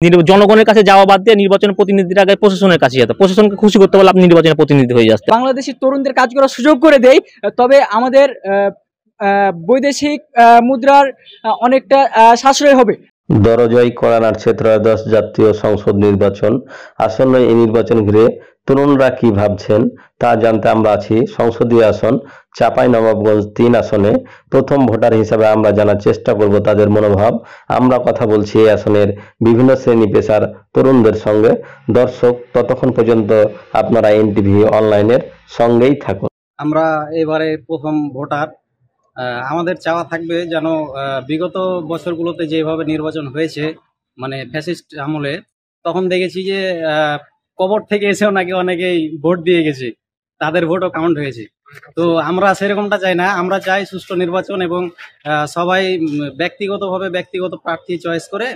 জনগণের কাছে যাওয়া বাদ দিয়ে নির্বাচনের প্রতিনিধির আগে প্রশাসনের কাছে যেত, প্রশাসনকে খুশি করতে পারলে আপনি নির্বাচনের প্রতিনিধি হয়ে যাচ্ছে। বাংলাদেশি তরুণদের কাজ করার সুযোগ করে দেয়, তবে আমাদের বৈদেশিক মুদ্রার অনেকটা সাশ্রয় হবে। দরজয় কড়া নাড়ছে ত্রয়োদশ জাতীয় সংসদ নির্বাচন আসন্ন। এই নির্বাচন ঘিরে তরুণরা কি ভাবছেন তা জানতে আমরা আছি সংসদীয় আসন চাঁপাইনবাবগঞ্জ ৩ আসনে। প্রথম ভোটার হিসাবে আমরা জানার চেষ্টা করব তাদের মনোভাব। আমরা কথা বলছি এই আসনের বিভিন্ন শ্রেণী পেশার তরুণদের সঙ্গে। দর্শক, ততক্ষণ পর্যন্ত আপনারা এনটিভি অনলাইনের সঙ্গেই থাকুন। আমরা এবারে প্রথম ভোটার। আমাদের চাওয়া থাকবে যেন বিগত বছরগুলোতে যেভাবে নির্বাচন হয়েছে, মানে ফ্যাসিস্ট আমলে, তখন দেখেছি যে কবর থেকে এসেও নাকি অনেকেই ভোট দিয়ে গেছে, তাদের ভোটও কাউন্ট হয়েছে। তো আমরা সেরকমটা চাই না, আমরা চাই সুষ্ঠু নির্বাচন এবং সবাই ব্যক্তিগতভাবে ব্যক্তিগত প্রার্থী চয়েস করে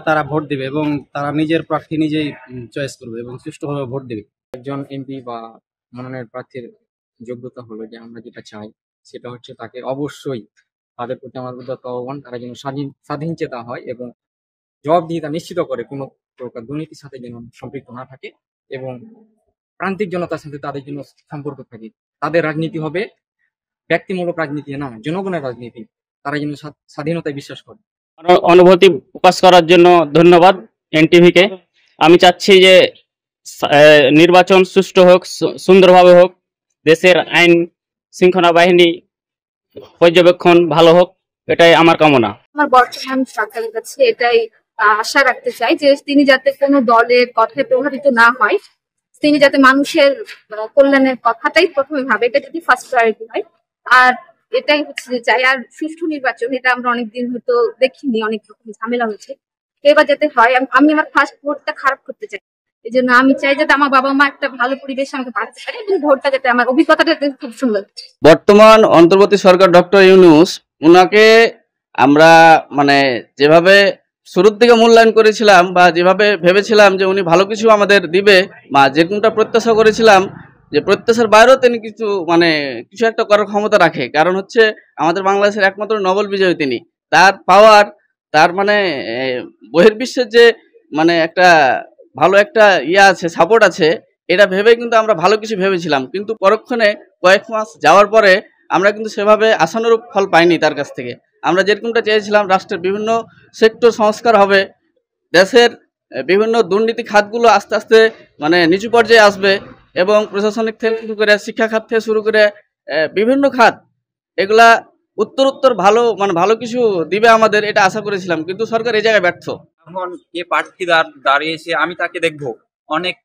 তারা ভোট দিবে এবং তারা নিজের প্রার্থী নিজেই চয়েস করবে এবং সুষ্ঠুভাবে ভোট দিবে। একজন এমপি বা মনোনয়ন প্রার্থীর যোগ্যতা হলো যে আমরা যেটা চাই সেটা হচ্ছে তাকে অবশ্যই তাদের প্রতি আমার উদাত্ত আহ্বান, তারা যেন স্বাধীন চেতা হয় এবং জবাবদিহিতা নিশ্চিত করে, কোনো প্রকার দুর্নীতির সাথে যেন সম্পৃক্ত না থাকে এবং প্রান্তিক জনতার সাথে তাদের জন্য সম্পর্ক থাকে। তাদের রাজনীতি হবে ব্যক্তিমূলক রাজনীতি না, জনগণের রাজনীতি। তারা যেন স্বাধীনতায় বিশ্বাস করে। অনুভূতি প্রকাশ করার জন্য ধন্যবাদ এনটিভিকে। আমি চাচ্ছি যে নির্বাচন সুষ্ঠু হোক, সুন্দরভাবে হোক, দেশের আইন শৃঙ্খলা বাহিনী পর্যবেক্ষণ ভালো হোক, এটাই আমার কামনা। আমার বর্তমান সরকারের কাছে এটাই আশা রাখতে চাই যে তিনি যাতে কোনো দলের কথায় প্রভাবিত না হয়, তিনি যাতে মানুষের কল্যাণের কথাটাই প্রথমে ভাবে, এটা যদি ফার্স্ট প্রায়োরিটি হয়। আর এটাই হচ্ছে যে চাই। আর সুষ্ঠু নির্বাচন, এটা আমরা অনেকদিন হয়তো দেখিনি, অনেক রকম ঝামেলা হচ্ছে, এবার যাতে হয়। আমি আমার ফার্স্ট ভোটটা খারাপ করতে চাই, এই জন্য আমি চাই যাতে আমার বাবা মা একটা ভালো পরিবেশ আমাকে পাঠাতে পারে এবং ভোটটা যাতে আমার অভিজ্ঞতাটা খুব সুন্দর। বর্তমান অন্তর্বর্তী সরকার ডক্টর ইউনূস, উনাকে আমরা মানে যেভাবে শুরুর দিকে মূল্যায়ন করেছিলাম বা যেভাবে ভেবেছিলাম যে উনি ভালো কিছু আমাদের দিবে বা যেরকমটা প্রত্যাশা করেছিলাম, যে প্রত্যাশার বাইরেও তিনি কিছু মানে কিছু একটা করার ক্ষমতা রাখে। কারণ হচ্ছে আমাদের বাংলাদেশের একমাত্র নোবেল বিজয়ী তিনি। তার পাওয়ার, তার মানে বহির্বিশ্বের যে মানে একটা ভালো একটা আছে, সাপোর্ট আছে, এটা ভেবে কিন্তু আমরা ভালো কিছু ভেবেছিলাম। কিন্তু পরক্ষণে কয়েক মাস যাওয়ার পরে আমরা কিন্তু সেভাবে আশানুরূপ ফল পাইনি তার কাছ থেকে। আমরা যেরকমটা চেয়েছিলাম রাষ্ট্রের বিভিন্ন সেক্টর সংস্কার হবে, দেশের বিভিন্ন দুর্নীতি খাতগুলো আস্তে আস্তে মানে নিচু পর্যায়ে আসবে এবং প্রশাসনিক থেকে শুরু করে শিক্ষা খাত থেকে শুরু করে বিভিন্ন খাত, এগুলা উত্তরোত্তর ভালো মানে ভালো কিছু দিবে আমাদের, এটা আশা করেছিলাম। কিন্তু সরকার এই জায়গায় ব্যর্থ। এখন এ প্রার্থী দাঁড়িয়েছে, আমি তাকে দেখবো, অনেক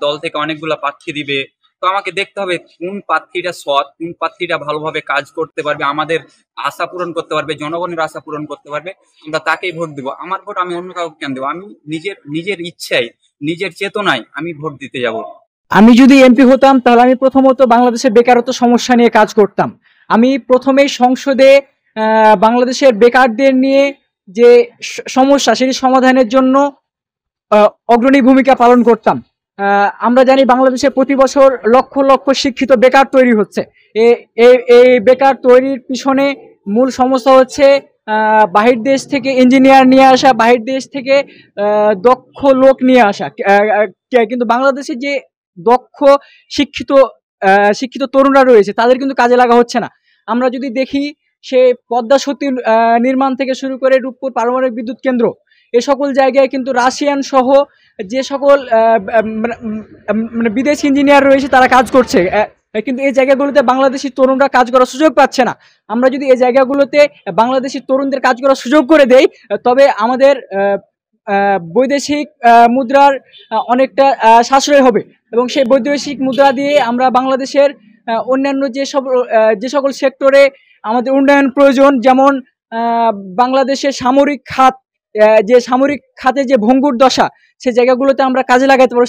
দল থেকে অনেকগুলা প্রার্থী দিবে, তো আমাকে দেখতে হবে কোন প্রার্থীটা সৎ, কোন প্রার্থীটা ভালোভাবে কাজ করতে পারবে, আমাদের আশা পূরণ করতে পারবে, জনগণের আশা পূরণ করতে পারবে, আমরা তাকেই ভোট দিব। আমার ভোট আমি অন্য কাউকে কেন দেবো? আমি নিজের ইচ্ছায়, নিজের চেতনায় আমি ভোট দিতে যাব। আমি যদি এমপি হতাম তাহলে আমি প্রথমত বাংলাদেশের বেকারত্ব সমস্যা নিয়ে কাজ করতাম। আমি প্রথমেই সংসদে বাংলাদেশের বেকারদের নিয়ে যে সমস্যা, সেটি সমাধানের জন্য অগ্রণী ভূমিকা পালন করতাম। আমরা জানি বাংলাদেশে প্রতি বছর লক্ষ লক্ষ শিক্ষিত বেকার তৈরি হচ্ছে। এই বেকার তৈরির পিছনে মূল সমস্যা হচ্ছে বাহির দেশ থেকে ইঞ্জিনিয়ার নিয়ে আসা, বাহির দেশ থেকে দক্ষ লোক নিয়ে আসা। কিন্তু বাংলাদেশে যে দক্ষ শিক্ষিত তরুণরা রয়েছে তাদের কিন্তু কাজে লাগা হচ্ছে না। আমরা যদি দেখি, সে পদ্মা সেতু নির্মাণ থেকে শুরু করে রূপপুর পারমাণবিক বিদ্যুৎ কেন্দ্র, এ সকল জায়গায় কিন্তু রাশিয়ান সহ যে সকল মানে বিদেশি ইঞ্জিনিয়ার রয়েছে তারা কাজ করছে, কিন্তু এই জায়গাগুলোতে বাংলাদেশি তরুণরা কাজ করার সুযোগ পাচ্ছে না। আমরা যদি এই জায়গাগুলোতে বাংলাদেশি তরুণদের কাজ করার সুযোগ করে দেই, তবে আমাদের বৈদেশিক মুদ্রার অনেকটা সাশ্রয় হবে এবং সেই বৈদেশিক মুদ্রা দিয়ে আমরা বাংলাদেশের অন্যান্য যে সকল সেক্টরে আমাদের উন্নয়ন প্রয়োজন, যেমন বাংলাদেশের সামরিক খাতে যে ভঙ্গুর দশা, সেই জায়গাগুলোতে আমরা কাজে লাগাতে পারবো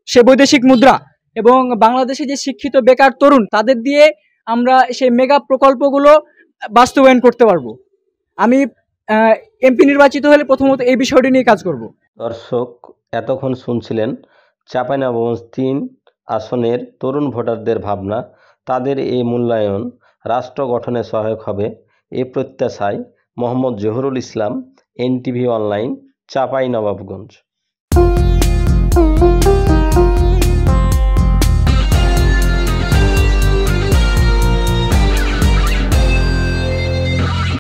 সেই বৈদেশিক মুদ্রা। এবং বাংলাদেশে যে শিক্ষিত বেকার তরুণ, তাদের দিয়ে আমরা সেই মেগা প্রকল্পগুলো বাস্তবায়ন করতে পারবো। আমি এমপি নির্বাচিত হলে প্রথমত এই বিষয়টি নিয়ে কাজ করব। দর্শক, এতক্ষণ শুনছিলেন চাঁপাইনবাবগঞ্জ ৩ আসনের তরুণ ভোটারদের ভাবনা। তাদের এই মূল্যায়ন রাষ্ট্র গঠনে সহায়ক হবে, এ প্রত্যাশায় মোহাম্মদ জহুরুল ইসলাম, এনটিভি অনলাইন, চাঁপাই নবাবগঞ্জ।